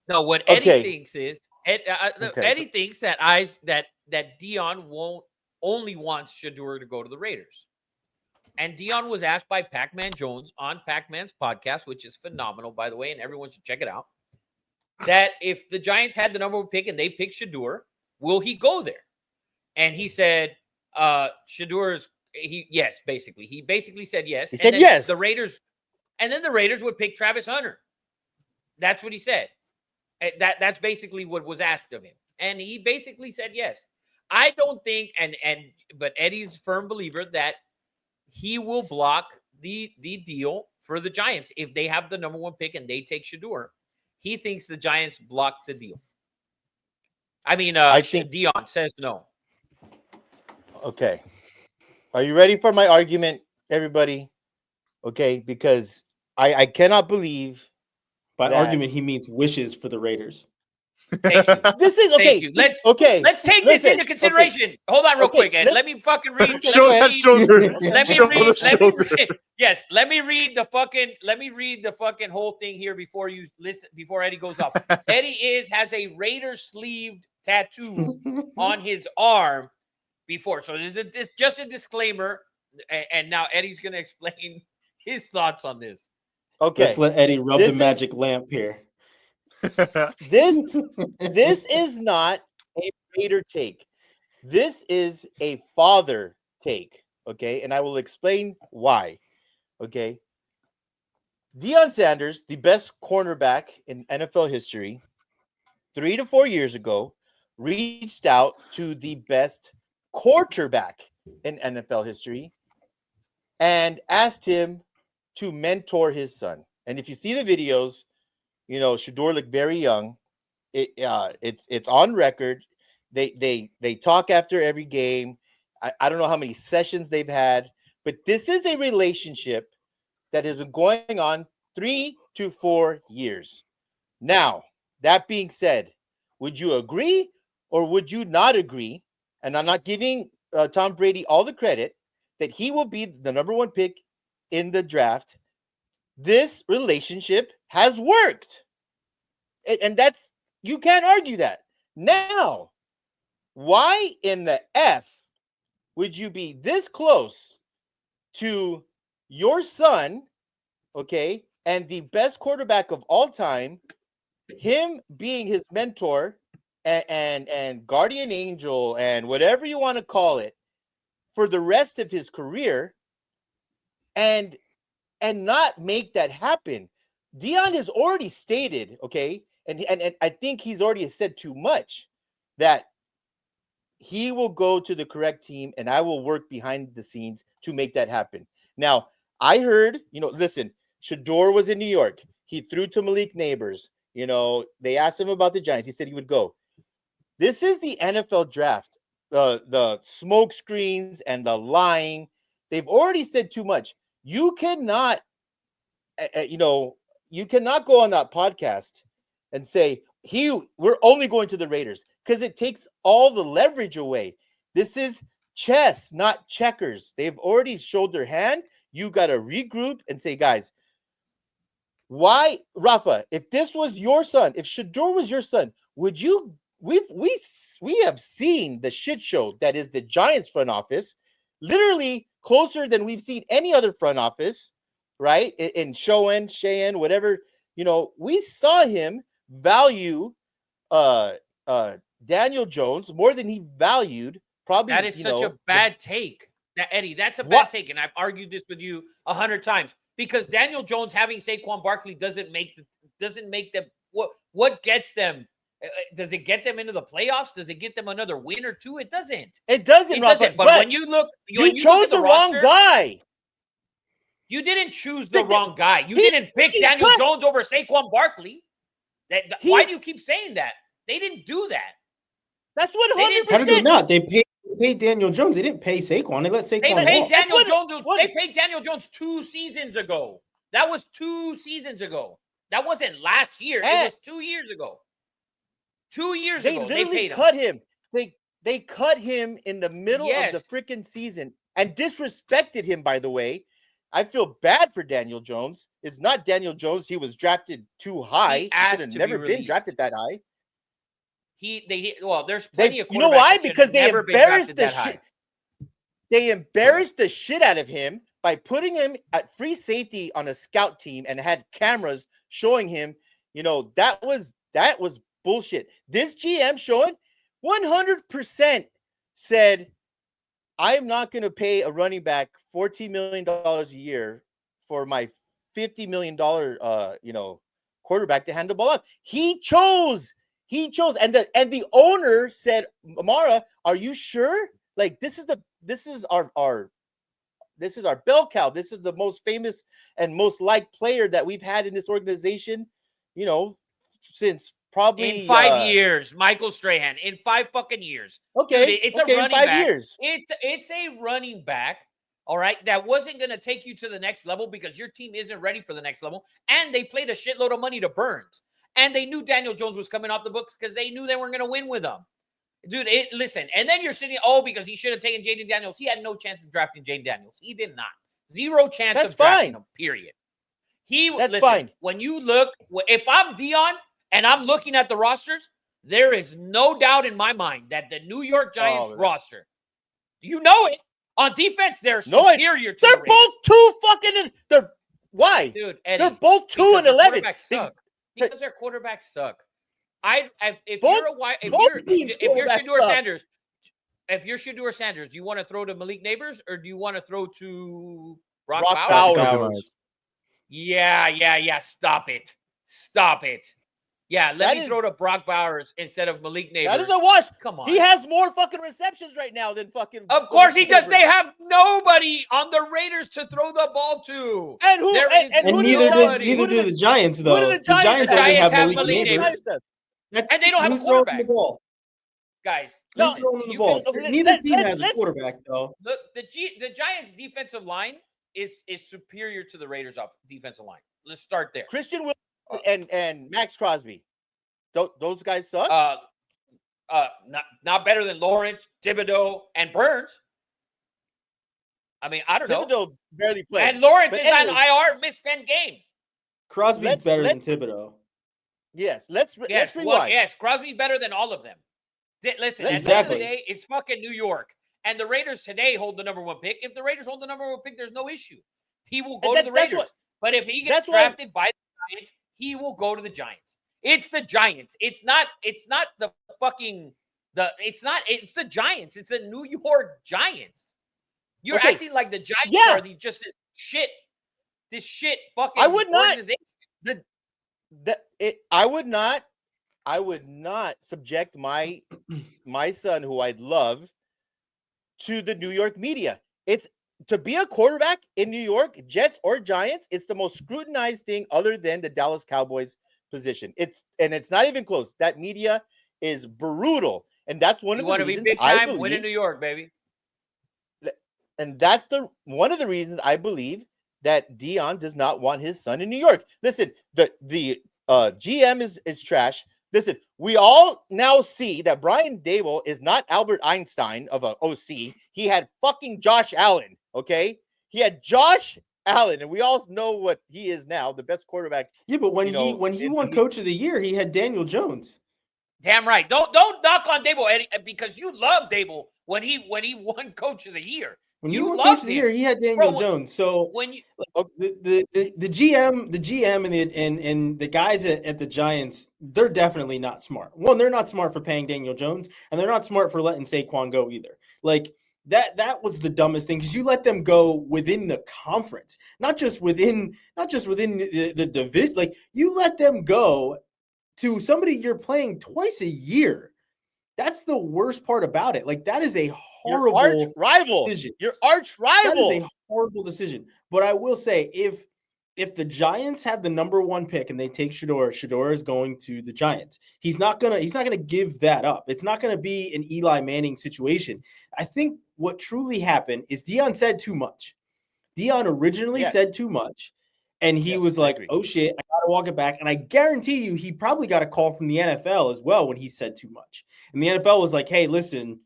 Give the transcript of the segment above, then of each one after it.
No, what Eddie Okay. thinks is Okay. Eddie thinks that Deion won't only wants Sheduer to go to the Raiders. And Deion was asked by Pac-Man Jones on Pac-Man's podcast, which is phenomenal, by the way, and everyone should check it out, that if the Giants had the number one pick and they picked Sheduer, will he go there? And he said, Shedur's yes, basically. He basically said yes. He And said then yes. the Raiders would pick Travis Hunter. That's what he said. That's basically what was asked of him. And he basically said yes. I don't think, but Eddie's a firm believer that he will block the deal for the Giants if they have the number one pick and they take Sheduer. He thinks the Giants block the deal. I mean, I think. Deion says no. Okay. Are you ready for my argument, everybody? Okay, because I cannot believe By that. argument, he means wishes for the Raiders. Thank you. This is okay. Thank you. Let's take this into consideration. Okay. Hold on, real Okay, quick, Ed. Let me fucking read. Show that shoulder. Let me Show read. the shoulder. Yes, let me read the fucking whole thing here before you listen. Before Eddie goes up. Eddie has a Raider sleeved tattoo on his arm. Before, so this is just a disclaimer, and now Eddie's gonna explain his thoughts on this. Okay. Let's let Eddie rub the magic lamp here. This is not a Raider take. This is a father take. Okay, and I will explain why. Okay. Deion Sanders, the best cornerback in NFL history, 3 to 4 years ago, reached out to the best quarterback in NFL history and asked him to mentor his son. And if you see the videos, Sheduer looked very young. It's on record. They talk after every game. I don't know how many sessions they've had, but this is a relationship that has been going on 3 to 4 years. Now, that being said, would you agree or would you not agree? And I'm not giving Tom Brady all the credit that he will be the number one pick in the draft. This relationship has worked. And that's, you can't argue that. Now, why in the F would you be this close to your son, okay, and the best quarterback of all time, him being his mentor and guardian angel and whatever you want to call it for the rest of his career, and not make that happen? Deion has already stated, okay, and I think he's already said too much, that he will go to the correct team and I will work behind the scenes to make that happen. Now, I heard, listen, Sheduer was in New York. He threw to Malik Neighbors. They asked him about the Giants. He said he would go. This is the NFL draft. The smoke screens and the lying. They've already said too much. You cannot, you cannot go on that podcast and say, we're only going to the Raiders, because it takes all the leverage away. This is chess, not checkers. They've already showed their hand. You got to regroup and say, guys, why, Rafa, if this was your son, if Sheduer was your son, would you, we have seen the shit show that is the Giants front office, literally closer than we've seen any other front office, right? In Cheyenne, whatever, we saw him value Daniel Jones more than he valued probably. That is such a bad take. Eddie, that's a bad take, and I've argued this with you 100 times, because Daniel Jones having Saquon Barkley doesn't make them what gets them. Does it get them into the playoffs? Does it get them another win or two? It doesn't. It doesn't. But when you look, you chose the wrong guy. You didn't choose the wrong guy. You didn't pick Daniel Jones over Saquon Barkley. Why do you keep saying that? They didn't do that. That's what 100%. How did they not? They paid Daniel Jones. They didn't pay Saquon. They let Saquon They paid walk. Daniel Jones. They paid Daniel Jones 2 seasons ago. That was 2 seasons ago. That wasn't last year. It was 2 years ago. 2 years ago, they paid him. They cut him in the middle of the freaking season and disrespected him, by the way. I feel bad for Daniel Jones. It's not Daniel Jones. He was drafted too high. He asked should have to be never been released. drafted that high. There's plenty of You know quarterbacks why? that should Because have they never been embarrassed drafted the that high. shit. They embarrassed the shit out of him by putting him at free safety on a scout team and had cameras showing him. You know, that was bullshit. This GM showing 100% said, I'm not going to pay a running back $14 million a year for my $50 million, quarterback to hand the ball off. He chose, and the owner said, Amara, are you sure? Like, this is our bell cow. This is the most famous and most liked player that we've had in this organization, since probably in 5 years, Michael Strahan. In 5 fucking years. Okay, Dude, it's okay, a running in 5 back. years. It's a running back, all right, that wasn't going to take you to the next level because your team isn't ready for the next level. And they played a shitload of money to Burns. And they knew Daniel Jones was coming off the books because they knew they weren't going to win with him. Dude, listen. And then you're sitting, because he should have taken Jaden Daniels. He had no chance of drafting Jaden Daniels. He did not. Zero chance of drafting him, period. That's fine. When you look, if I'm Deion and I'm looking at the rosters, there is no doubt in my mind that the New York Giants roster, you know it, on defense, they're superior to the Raiders. Both too fucking. Why? Dude, Eddie, they're both 2-11. Because their quarterbacks suck. If you're Sheduer Sanders, do you want to throw to Malik Neighbors or do you want to throw to Brock Bowers? Yeah. Stop it. Yeah, let me throw to Brock Bowers instead of Malik Neighbors. That is a wash. Come on. He has more fucking receptions right now than fucking. Of course he does. They have nobody on the Raiders to throw the ball to. And who? And neither do the Giants, though. The Giants only have Malik Neighbors. And they don't have a quarterback. Guys, who's throwing the ball? Neither team has a quarterback, though. Look, the Giants' defensive line is superior to the Raiders' defensive line. Let's start there. Christian Wilson and Max Crosby. Those guys suck. Not better than Lawrence, Thibodeau, and Burns. I mean, I don't know. Thibodeau barely plays. And Lawrence is on IR, missed 10 games. Crosby's better than Thibodeau. Yes, let's rewind. Yes, Crosby's better than all of them. Listen, at the end of the day, it's fucking New York. And the Raiders today hold the number 1 pick. If the Raiders hold the number 1 pick, there's no issue. He will go to the Raiders. But if he gets drafted by the Giants, he will go to the Giants. It's the Giants. It's not the fucking it's the Giants. It's the New York Giants. You're acting like the Giants are just this shit fucking organization. I would not subject my son, who I love, to the New York media. It's to be a quarterback in New York, Jets or Giants, it's the most scrutinized thing other than the Dallas Cowboys position. It's not even close. That media is brutal. And that's one of the reasons I believe, win in New York, baby. And that's one of the reasons I believe that Deion does not want his son in New York. Listen, the GM is trash. Listen, we all now see that Brian Daboll is not Albert Einstein of a OC. He had fucking Josh Allen, okay? He had Josh Allen, and we all know what he is now, the best quarterback. Yeah, but when he won Coach of the Year, he had Daniel Jones. Damn right. Don't knock on Daboll, Eddie, because you love Daboll when he won Coach of the Year. When you won Coach of the Year, he had Daniel Jones. So when you the GM and the guys at the Giants, they're definitely not smart. One, they're not smart for paying Daniel Jones, and they're not smart for letting Saquon go either. Like that was the dumbest thing, because you let them go within the conference, not just within the division. Like, you let them go to somebody you're playing twice a year. That's the worst part about it. Like, that is a horrible arch rival decision. Your arch rival. That is a horrible decision. But I will say, if the Giants have the number 1 pick and they take Sheduer is going to the Giants. He's not gonna give that up. It's not gonna be an Eli Manning situation. I think what truly happened is Deion said too much. Deion originally said too much. And he was like, oh shit, I gotta walk it back. And I guarantee you, he probably got a call from the NFL as well when he said too much. And the NFL was like, hey, listen,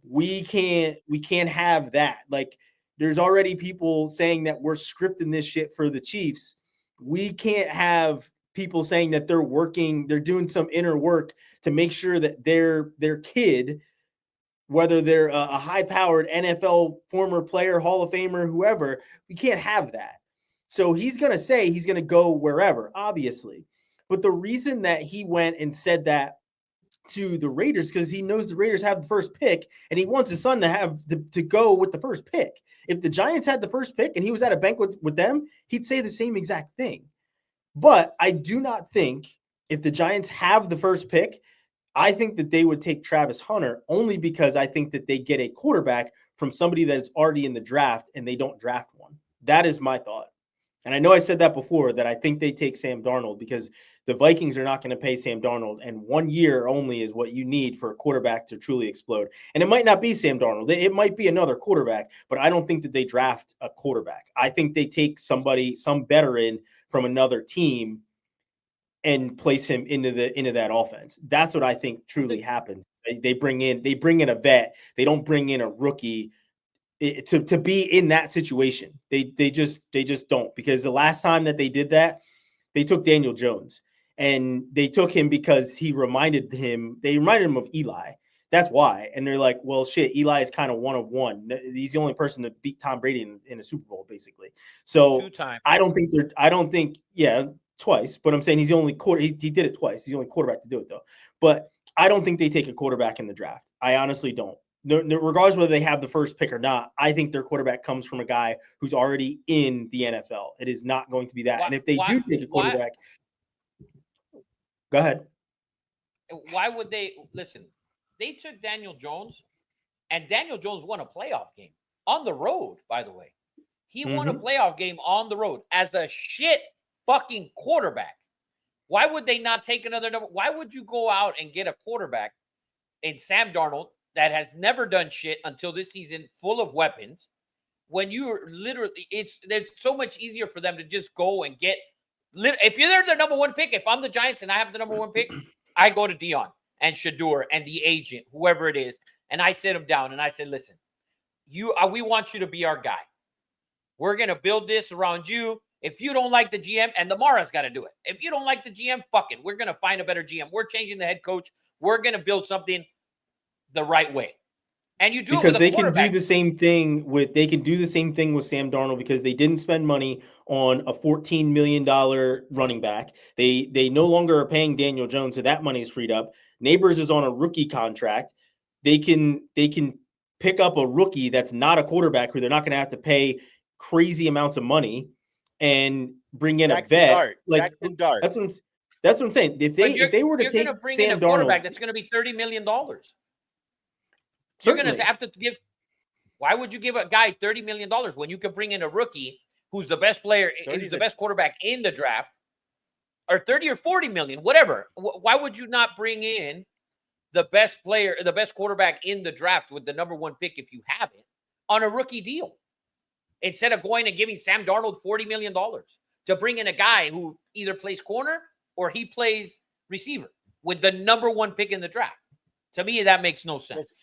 we can't have that. Like, There's already people saying that we're scripting this shit for the Chiefs. We can't have people saying that they're doing some inner work to make sure that their kid, whether they're a high-powered NFL former player, Hall of Famer, whoever, we can't have that. So he's going to say he's going to go wherever, obviously. But the reason that he went and said that to the Raiders, because he knows the Raiders have the first pick, and he wants his son to have to go with the first pick. If the Giants had the first pick and he was at a banquet with them, he'd say the same exact thing. But I do not think if the Giants have the first pick, I think that they would take Travis Hunter, only because I think that they get a quarterback from somebody that is already in the draft and they don't draft one. That is my thought. And I know I said that before, that I think they take Sam Darnold, because the Vikings are not going to pay Sam Darnold, and 1 year only is what you need for a quarterback to truly explode. And it might not be Sam Darnold. It might be another quarterback, but I don't think that they draft a quarterback. I think they take some veteran from another team and place him into that offense. That's what I think truly happens. They bring in a vet. They don't bring in a rookie to be in that situation. They just don't, because the last time that they did that, they took Daniel Jones, and they took him because they reminded him of Eli. That's why. And they're like, well, shit, Eli is kind of one of one. He's the only person that beat Tom Brady in a Super Bowl, basically. So 2 times. I don't think twice, but I'm saying he's the only he did it twice. He's the only quarterback to do it, though. But I don't think they take a quarterback in the draft. I honestly don't. No, regardless whether they have the first pick or not, I think their quarterback comes from a guy who's already in the NFL. It is not going to be that. And if they do take a quarterback, go ahead. Why would they listen? They took Daniel Jones, and Daniel Jones won a playoff game on the road, by the way. He won a playoff game on the road as a shit fucking quarterback. Why would they not take another number? Why would you go out and get a quarterback in Sam Darnold that has never done shit until this season, full of weapons, when you're literally, it's so much easier for them to just go and get, if you're their number 1 pick, if I'm the Giants and I have the number 1 pick, I go to Deion and Sheduer and the agent, whoever it is, and I sit them down and I said, listen, we want you to be our guy. We're going to build this around you. If you don't like the GM, and the Mara's got to do it. If you don't like the GM, fuck it. We're going to find a better GM. We're changing the head coach. We're going to build something the right way. And you do because it with they can do the same thing with Sam Darnold, because they didn't spend money on a $14 million running back. They no longer are paying Daniel Jones, so that money is freed up. Neighbors is on a rookie contract. They can pick up a rookie that's not a quarterback who they're not going to have to pay crazy amounts of money, and bring in Jackson a vet. Dart. Jackson Dart. That's what I'm saying. If they were to take bring Sam in a quarterback Darnold, that's going to be $30 million. certainly. You're going to have to give. Why would you give a guy $30 million when you could bring in a rookie who's the best player, who's the best quarterback in the draft, or 30 or 40 million, whatever? Why would you not bring in the best player, the best quarterback in the draft with the number 1 pick, if you have it, on a rookie deal, instead of going and giving Sam Darnold $40 million to bring in a guy who either plays corner or he plays receiver with the number 1 pick in the draft? To me, that makes no sense.